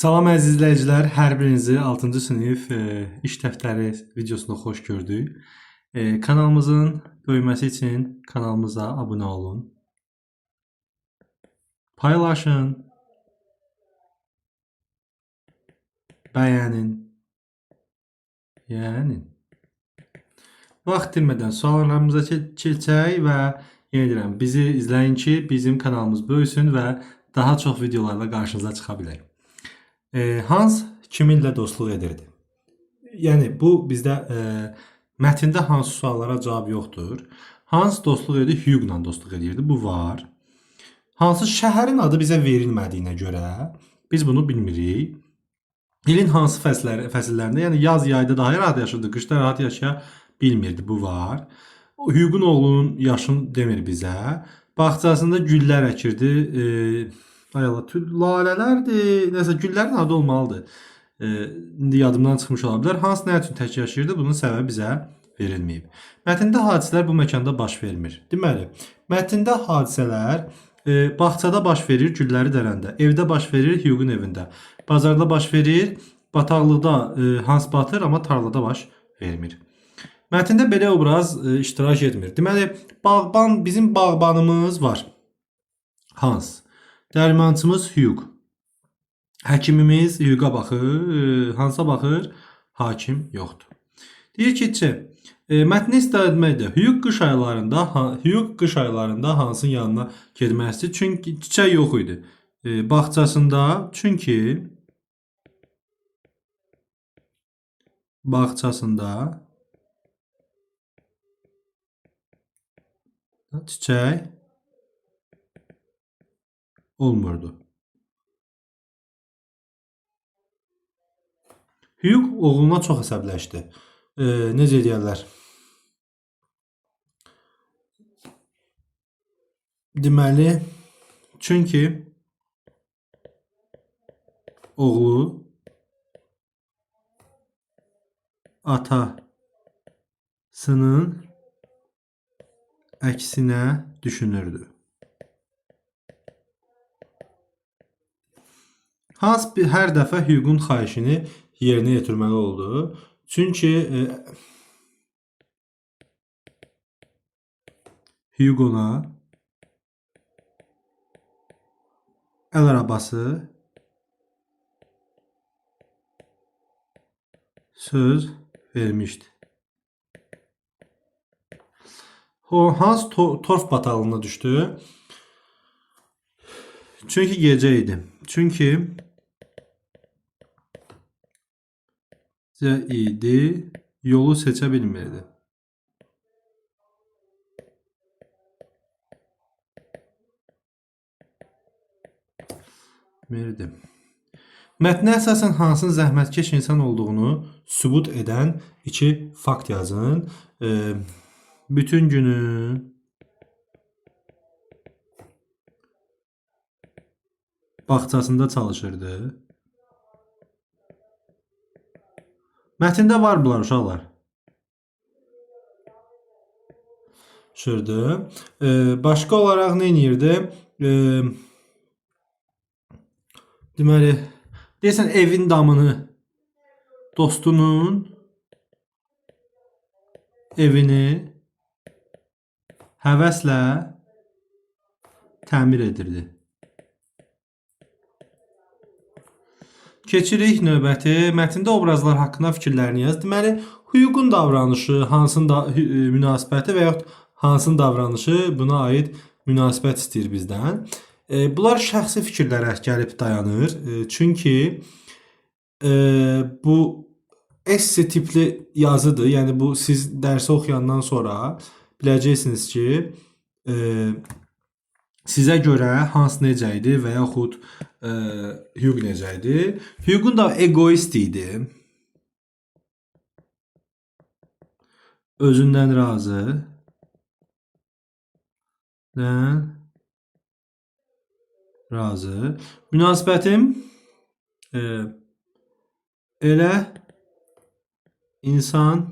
Salam əziz izləyicilər, hər birinizi 6-cı sinif iş dəftəri videosunda xoş gördük. Kanalımızın böyüməsi üçün kanalımıza abunə olun. Paylaşın, bəyənin, yəni. Vaxt itirmədən suallarımıza keçək və yenə deyirəm, bizi izləyin ki, bizim kanalımız böyüsün və daha çox videolarla qarşınıza çıxa bilək. Hans kiminlə dostluq edirdi? Yəni bu bizdə mətndə hansı suallara cavab yoxdur. Hans dostluq edir, Hugh-la dostluq edirdi. Bu var. Hansı şəhərin adı bizə verilmədiyinə görə biz bunu bilmirik. İlin hansı fəsillərində, yəni yaz, yayda daha rahat yaşırdı, qışda rahat yaşaya bilmirdi. Bu var. Hugh-un oğlunun yaşını demir bizə. Bağçasında güllər əkirdi. Lalələrdir. Nəsə güllərin adı olmalıdır. İndi yadımdan çıxmış ola bilər. Hans nə üçün tək yaşayırdı? Bunun səbəbi bizə verilməyib. Mətndə hadisələr bu məkanda baş vermir. Deməli, mətndə hadisələr bağçada baş verir, gülləri dərəndə. Evdə baş verir, Hugh-un evində. Bazarda baş verir, bataqlıqda Hans batır, amma tarlada baş vermir. Mətndə belə obraz iştirak etmir. Deməli, bizim bağbanımız var. Hans. Dərmançımız Hugh. Həkimimiz Hugh-a baxır, Hansa baxır, hakim yoxdur. Deyir ki, mətni istifadə etməkdə Hugh qış aylarında Hansın yanına getmək istəyir, çünki çiçək yox idi. Bağçasında, çünki çiçək olmurdu. Hugh oğluna çox əsəbləşdi. Necə deyərlər? Deməli, çünki oğlu atasının əksinə düşünürdü. Hans hər dəfə Hugh-un xahişini yerinə yetirməli oldu. Çünki Hugh ona əl arabası söz vermişdi. Hans torf batağına düşdü. Çünki gecə idi. Yolu seçə bilmirdi. Mətnə əsasən Hansın zəhmətkeş insan olduğunu sübut edən 2 fakt yazın. Bütün günü bağçasında çalışırdı. Mətndə var bunlar uşaqlar. Başqa olaraq nə edirdi? Deməli, deyəsən evin damını, dostunun evini həvəslə təmir edirdi. Keçirik növbəti. Mətndə obrazlar haqqında fikirlərini yaz. Deməli, Hugh-un davranışı, Hansın münasibəti və yaxud Hansın davranışı buna aid münasibət istəyir bizdən. Bunlar şəxsi fikirlərə gəlib dayanır. Çünki bu esse tipli yazıdır. Yəni bu siz dərsi oxuyandan sonra biləcəksiniz ki, sizə görə Hans necə idi və yaxud Hugh necə idi? Hugh-un da egoist idi. Özündən razı. Münasibətim elə insan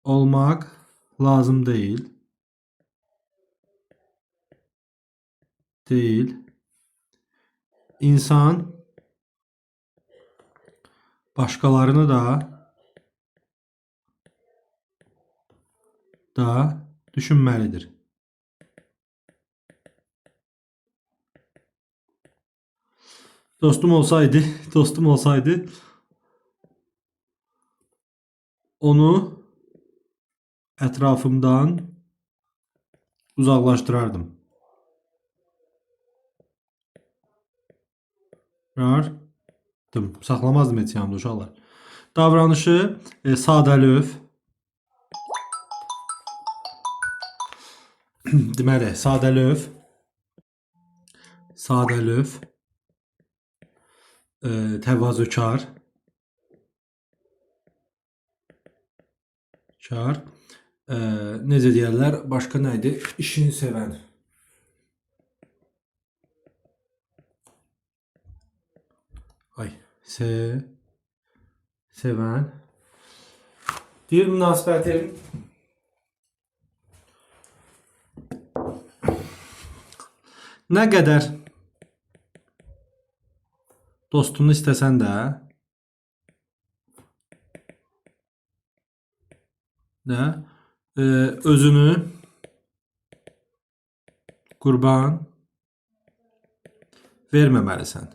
olmaq lazım deyil. insan başqalarını da düşünməlidir. Dostum olsaydı onu ətrafımdan uzaqlaşdırardım. Saxlamazdım heç yanımda uşaqlar. Davranışı sadəlöv. Deməli, sadəlöv, təvazökar, necə deyərlər, başqa nə idi? İşini sevən. Sevən. Deyir münasibətim nə qədər dostunu istəsən də özünü qurban verməməlisən.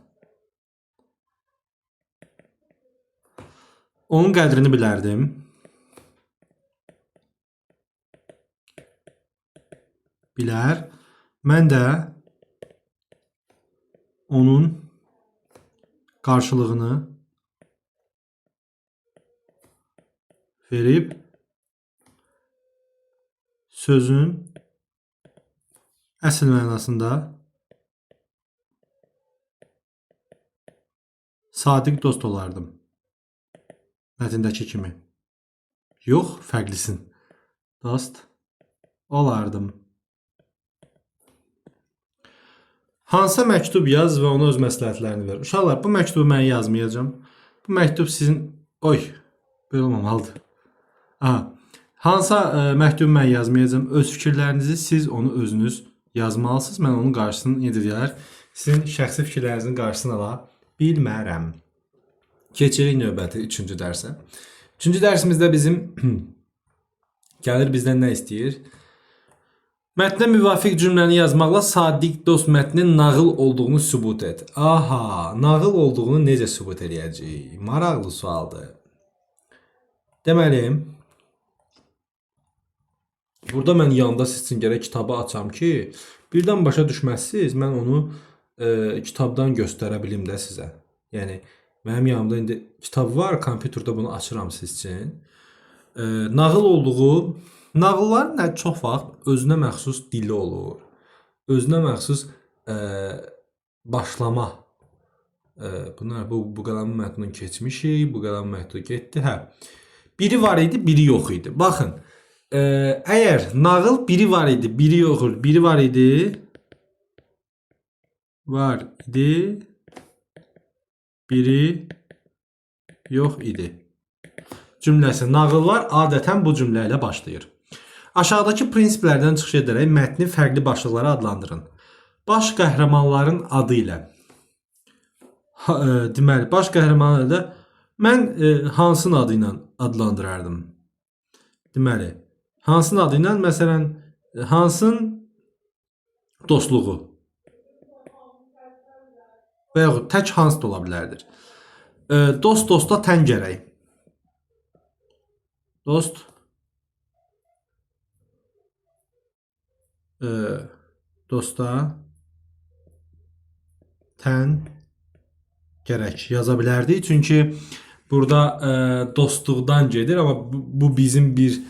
Onun qədrini bilərdim. Mən də onun qarşılığını verib sözün əsl mənasında sadiq dost olardım. Mətndəki kimi. Yox, fərqlisin. Dost olardım. Hansısa məktub yaz və ona öz məsləhətlərini ver. Uşaqlar, bu məktubu mən yazmayacağım. Bu məktub sizin... Belə olmamalıdır. Hansısa məktubu mən yazmayacağım. Öz fikirlərinizi siz onu özünüz yazmalısınız. Mən onun qarşısını, necə deyərlər, sizin şəxsi fikirlərinizin qarşısını ala bilmərəm. Keçirik növbəti 3-cü dərsə. 3-cü dərsimizdə bizim gəlir bizdən nə istəyir? Mətnə müvafiq cümləni yazmaqla sadiq dost mətnin nağıl olduğunu sübut et. Nağıl olduğunu necə sübut edəcəyik? Maraqlı sualdır. Deməli, burada mən yanında siz üçün gərək kitabı açam ki, birdən başa düşməzsiniz, mən onu kitabdan göstərə bilim də sizə. Yəni, mənim yanımda indi kitab var, kompüterdə bunu açıram siz üçün. Nağılların çox vaxt özünə məxsus dili olur. Özünə məxsus başlama. Bu qələmin məhdudunu keçmişik, bu qələmin məhdudu getdi. Biri var idi, biri yox idi. Baxın, əgər nağıl biri var idi, biri yox idi, biri var idi, biri yox idi cümləsi. Nağıllar adətən bu cümlə ilə başlayır. Aşağıdakı prinsiplərdən çıxış edərək mətni fərqli başlıqlara adlandırın. Baş qəhrəmanların adı ilə. Deməli, baş qəhrəmanları da mən hansının adı ilə adlandırardım? Deməli, hansının adı ilə, məsələn, hansının dostluğu və yaxud tək hans da ola bilərdir. Dost dosta tən gərək. Dost dosta tən gərək yaza bilərdik. Çünki burada dostluqdan gedir, amma bu bizim bir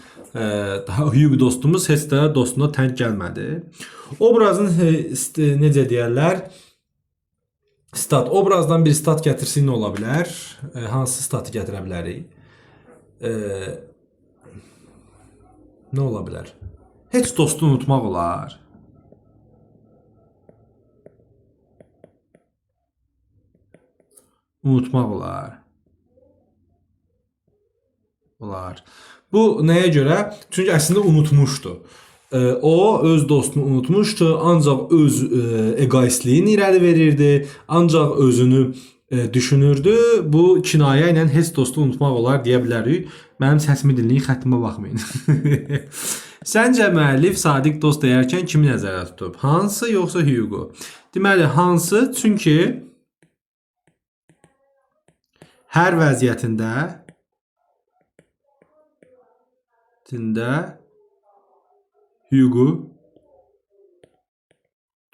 daha hüquq dostumuz heç də dostuna tən gəlmədi. Obrazın necə deyərlər? Stat. Obrazdan bir stat gətirsin nə ola bilər? Hansı statı gətirə bilərik? Nə ola bilər? Heç dostu unutmaq olar. Unutmaq olar. Bu nəyə görə? Çünki əslində unutmuşdu. O öz dostunu unutmuşdu, ancaq öz egoistliyini irəli verirdi, ancaq özünü düşünürdü. Bu kinayə ilə heç dostu unutmaq olar deyə bilərik. Mənim səsimi dinləyin, xəttimə baxmayın. Səncə müəllif sadiq dost deyərkən kimi nəzərdə tutub? Hansı yoxsa Hugo? Deməli, hansı? Çünki hər vəziyyətində Hugo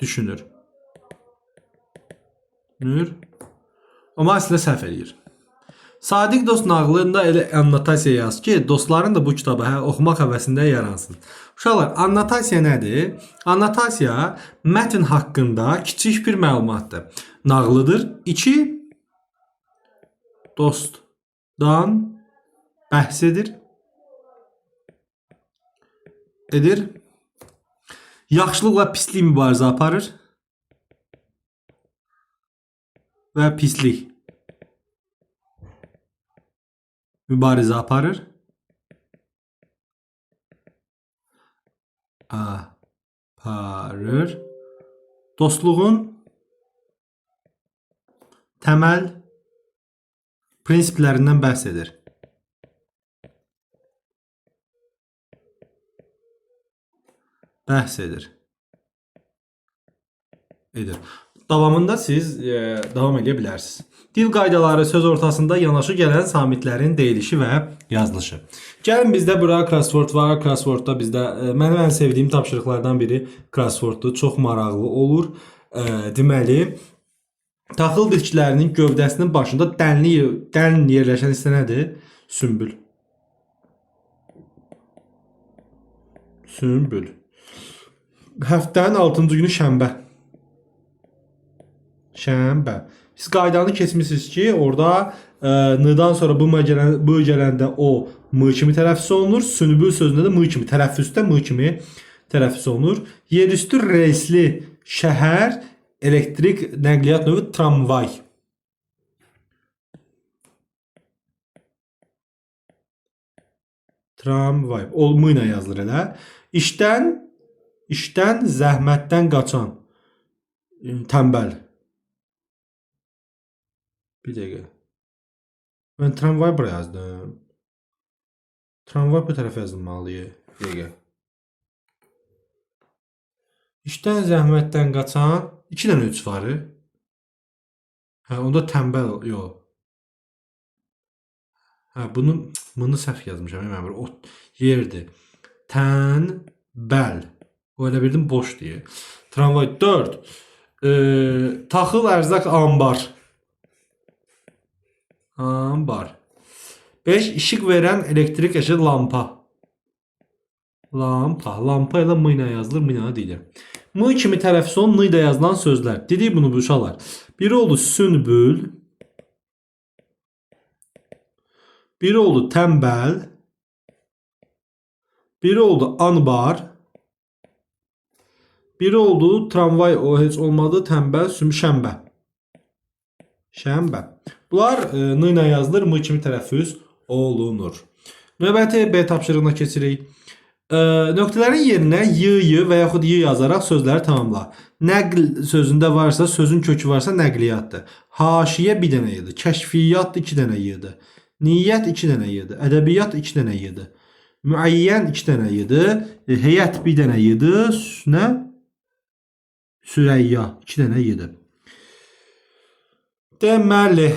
düşünür. Amma əslində səhv eləyir. Sadiq dost nağılında elə annotasiya yaz ki, dostların da bu kitabı oxumaq həvəsində yaransın. Uşaqlar, annotasiya nədir? Annotasiya mətn haqqında kiçik bir məlumatdır. Nağılıdır. 2 dostdan bəhs edir. Yaxşılıqla pislik mübarizə aparır və pislik mübarizə aparır. Dostluğun təməl prinsiplərindən bəhs edir. Davamında siz davam edə bilərsiniz. Dil qaydaları söz ortasında yanaşı gələn samitlərin deyilişi və yazılışı. Gəlin bizdə bura crossword var. Crosswordda bizdə mənim ən sevdiyim tapşırıqlardan biri crossworddur. Çox maraqlı olur. Deməli, taxıl bitkilərinin gövdəsinin başında dəlin yerləşən hissə nədir? Sümbül. Həftənin 6-cı günü şənbə. Siz qaydanı keçmişsiniz ki, orada n-dan sonra bu gələndə o m kimi tələffüz olunur. Sünbül sözündə də m kimi tələffüzdə m kimi tələffüz olunur. Yerüstü reysli şəhər, elektrik nəqliyyat növü tramvay. O m ilə yazılır elə. İşdən, zəhmətdən qaçan, tənbəl. Bir dəqiqə. Mən tramvay bura yazdım. Tramvay bu tərəfə yazılmalıydı. Bir dəqiqə. İşdən, zəhmətdən qaçan 2 dənə 3 var. Onda tənbəl yox. Bunu səhv yazmışam. O yerdir. Tənbəl. O elə bildim boş deyə. Tramvay 4. Taxıl ərzaq ambar. 5. İşıq verən elektrik əşi lampa. Lampa ilə m ilə yazılır, m ilə deyilir. M kimi tələffüz olun, n ilə yazılan sözlər. Dedik bunu uşaqlar. Biri oldu sünbül. Biri oldu tənbəl. Biri oldu anbar. Biri oldu tramvay, o heç olmadı, tənbəl, şənbə. Bunlar n ilə yazılır, m kimi tələffüz olunur. Növbəti B tapşırığına keçirik. Nöqtələrin yerinə y və yaxud y yazaraq sözləri tamamla. Nəql sözündə varsa, sözün kökü varsa nəqliyyatdır. Haşiyə bir dənə y-dir. Kəşfiyyat 2 dənə y-dir. Niyyət 2 dənə y-dir. Ədəbiyyat 2 dənə y-dir. Müəyyən 2 dənə y-dir. Heyət 1 dənə y-dir. Sürəyya 2 dənə y-dir. Deməli,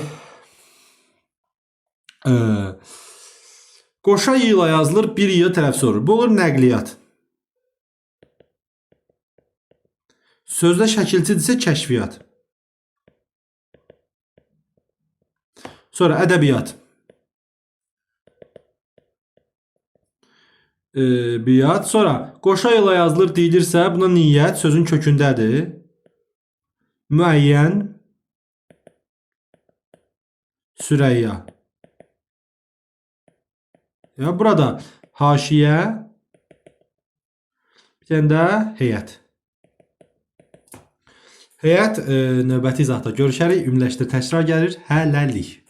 qoşa y ilə yazılır, bir y tələffüz olur. Bu olur nəqliyyat. Sözdə şəkilçidirsə kəşfiyyat. Sonra ədəbiyyat. Sonra qoşa ilə yazılır deyilirsə, buna niyyət sözün kökündədir. Müəyyən, Sürəyya. Burada haşiyə, bir dənə də heyət. Heyət növbəti izahda görüşərik. Ümumiləşdir təkrar gəlir. Hələlik.